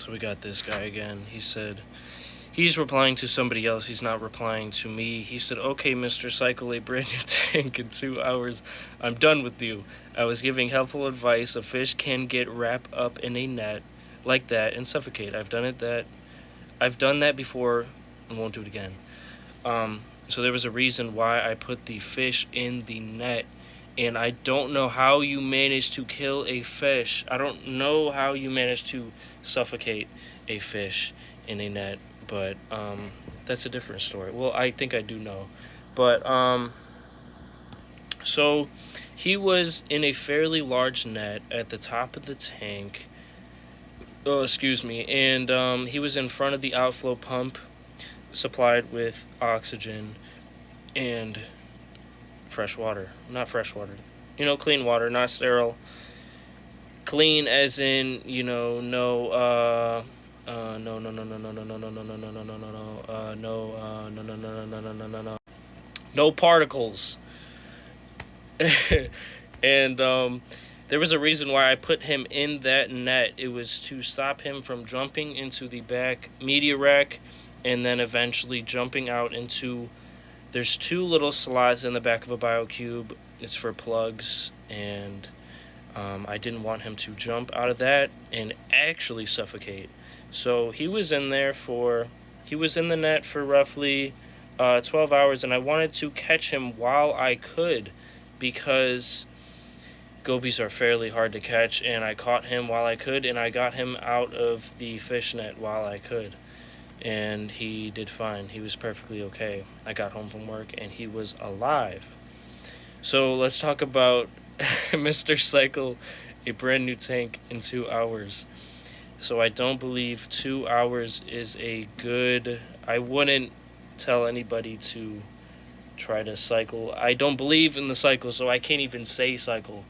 So we got this guy again. He said, he's replying to somebody else. He's not replying to me. He said, okay, Mr. Cycle, a brand new tank in 2 hours. I'm done with you. I was giving helpful advice. A fish can get wrapped up in a net like that and suffocate. I've done that before and won't do it again. So there was a reason why I put the fish in the net. And I don't know how you managed to kill a fish. I don't know how you managed to suffocate a fish in a net. But that's a different story. Well, I think I do know. But so he was in a fairly large net at the top of the tank. Oh, excuse me. And he was in front of the outflow pump supplied with oxygen and fresh water. Not fresh water. Clean water, not sterile. Clean as in, no, no, no particles. And there was a reason why I put him in that net. It was to stop him from jumping into the back media rack and then eventually jumping out into... There's 2 little slots in the back of a BioCube. It's for plugs, and I didn't want him to jump out of that and actually suffocate. So he was in the net for roughly 12 hours, and I wanted to catch him while I could because gobies are fairly hard to catch, and I caught him while I could, and I got him out of the fish net while I could. And he did fine. He was perfectly okay. I got home from work, and he was alive. So let's talk about Mr. Cycle, a brand new tank in 2 hours. So I don't believe 2 hours is a good... I wouldn't tell anybody to try to cycle. I don't believe in the cycle, so I can't even say cycle.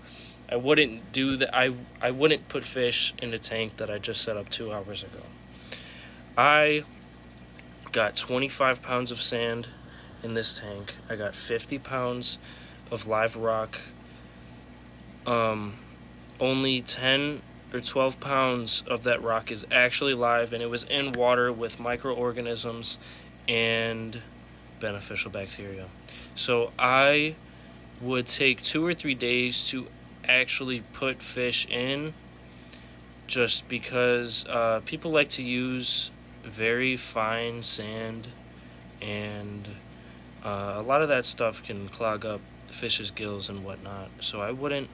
I wouldn't do that. I wouldn't put fish in a tank that I just set up 2 hours ago. I got 25 pounds of sand in this tank. I got 50 pounds of live rock. Only 10 or 12 pounds of that rock is actually live, and it was in water with microorganisms and beneficial bacteria. So I would take 2 or 3 days to actually put fish in, just because people like to use very fine sand, and a lot of that stuff can clog up fish's gills and whatnot. So I wouldn't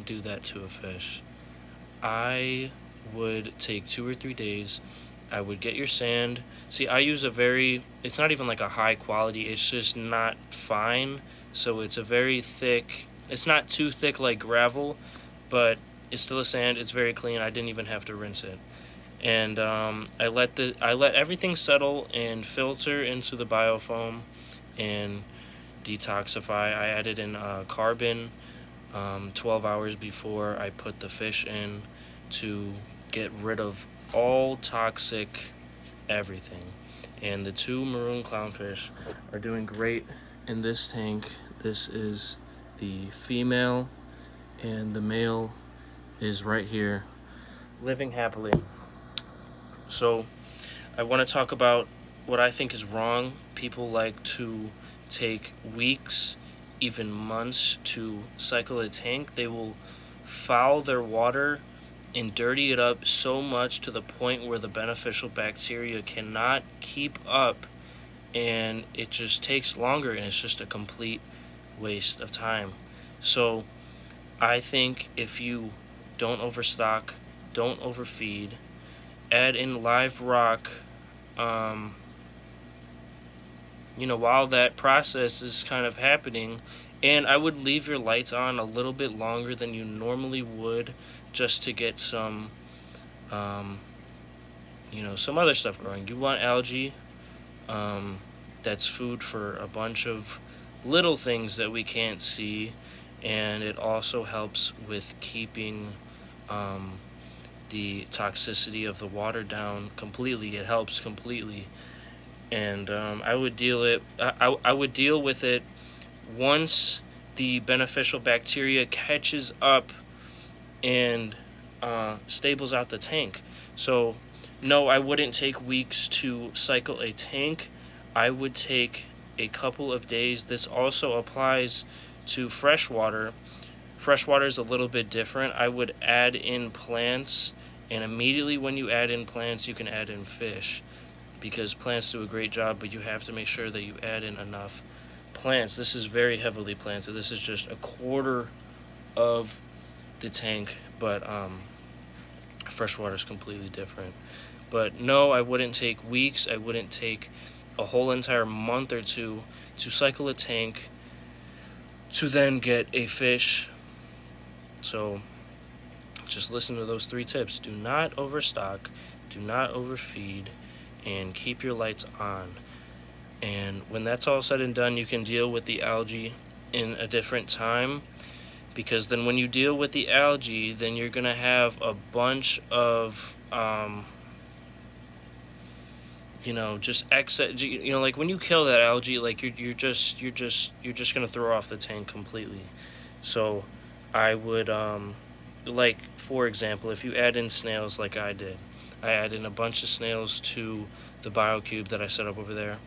do that to a fish. I would take 2 or 3 days. I would get your sand. See, I use it's not even like a high quality, it's just not fine. So it's a very thick, it's not too thick like gravel, but it's still a sand. It's very clean. I didn't even have to rinse it. And I let everything settle and filter into the biofoam and detoxify. I added in carbon 12 hours before I put the fish in to get rid of all toxic everything. And the 2 maroon clownfish are doing great in this tank. This is the female, and the male is right here, living happily. So I want to talk about what I think is wrong. People like to take weeks, even months, to cycle a tank. They will foul their water and dirty it up so much to the point where the beneficial bacteria cannot keep up, and it just takes longer, and it's just a complete waste of time. So I think if you don't overstock, don't overfeed, add in live rock, while that process is kind of happening. And I would leave your lights on a little bit longer than you normally would, just to get some other stuff growing. You want algae. That's food for a bunch of little things that we can't see, and it also helps with keeping the toxicity of the water down completely. It helps completely. And I would deal with it once the beneficial bacteria catches up and stables out the tank. So No, I wouldn't take weeks to cycle a tank. I would take a couple of days. This also applies to freshwater. Freshwater is a little bit different. I would add in plants, and immediately when you add in plants, you can add in fish, because plants do a great job, but you have to make sure that you add in enough plants. This is very heavily planted. This is just a quarter of the tank, but freshwater is completely different. But no, I wouldn't take weeks. I wouldn't take a whole entire month or two to cycle a tank to then get a fish. So just listen to those 3 tips. Do not overstock, do not overfeed, and keep your lights on. And when that's all said and done, you can deal with the algae in a different time, because then when you deal with the algae, then you're gonna have a bunch of just excess. Like when you kill that algae, like you're just gonna throw off the tank completely. So I would like, for example, if you add in snails like I did, I added in a bunch of snails to the biocube that I set up over there,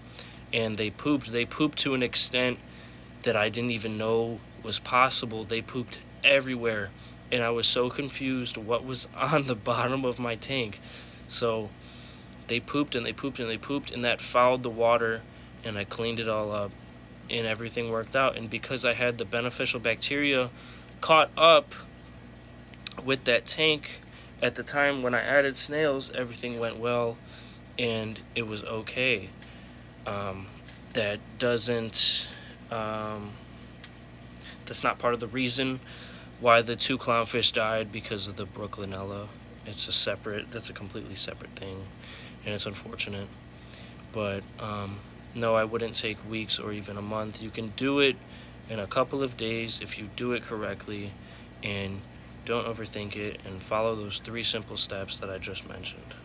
and they pooped. They pooped to an extent that I didn't even know was possible. They pooped everywhere, and I was so confused what was on the bottom of my tank. So they pooped and they pooped and they pooped, and that fouled the water, and I cleaned it all up, and everything worked out. And because I had the beneficial bacteria caught up with that tank at the time when I added snails, everything went well, and it was okay. That doesn't that's not part of the reason why the 2 clownfish died, because of the Brooklynella. That's a completely separate thing, and it's unfortunate. But no, I wouldn't take weeks or even a month. You can do it in a couple of days if you do it correctly, and don't overthink it, and follow those 3 simple steps that I just mentioned.